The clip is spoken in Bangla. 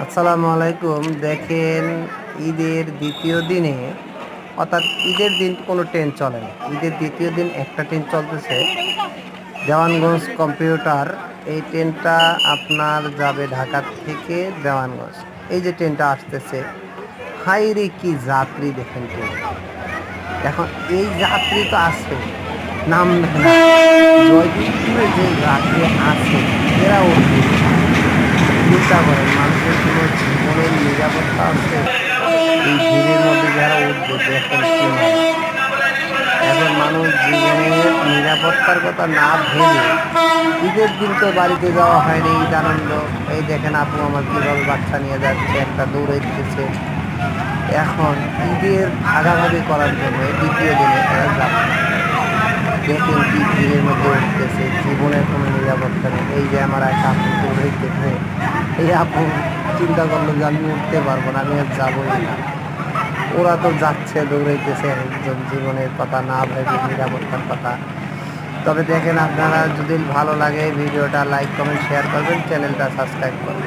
আসসালামু আলাইকুম। দেখেন, ঈদের দ্বিতীয় দিনে, অর্থাৎ ঈদের দিন কোনো ট্রেন চলে না। ঈদের দ্বিতীয় দিন একটা ট্রেন চলতেছে, দেওয়ানগঞ্জ কম্পিউটার। এই ট্রেনটা আপনার যাবে ঢাকা থেকে দেওয়ানগঞ্জ। এই যে ট্রেনটা আসতেছে, হাই রে কি যাত্রী দেখেন ট্রেনে। এখন এই যাত্রী তো আছে, নামবে না। জয়দীপুরে যে যাত্রী আছে এরা উঠবে। চিন্তা করেন, মানুষের কোনো জীবনের নিরাপত্তা আছে? এই ভিড়ের মধ্যে যারা উঠবে, দেখেন কি মানুষ। এখন মানুষ জীবনের নিরাপত্তার কথা না ভেবে, ঈদের দিন তো বাড়িতে যাওয়া হয়নি, ঈদ আনন্দ। এই দেখেন আপু আমার কিভাবে বাচ্চা নিয়ে যাচ্ছে, একটা দৌড়াইতেছে। এখন ঈদের ভাগাভাগি করার জন্য এই দ্বিতীয় দিনে এরা যাচ্ছে। দেখেন কি ভিড়ের মধ্যে উঠতেছে, জীবনের কোনো নিরাপত্তা নেই। এই যে আমার এক আপু দৌড়াইতেছে, এই আপু চিন্তা করলো যে আমি উঠতে পারবো না, আমি আর যাবোই না। ওরা তো যাচ্ছে, দৌড়াইতেছে একজন জীবনের কথা না ভেবে, নিরাপত্তার কথা। তবে দেখেন, আপনারা যদি ভালো লাগে ভিডিওটা লাইক কমেন্ট শেয়ার করবেন, চ্যানেলটা সাবস্ক্রাইব করবেন।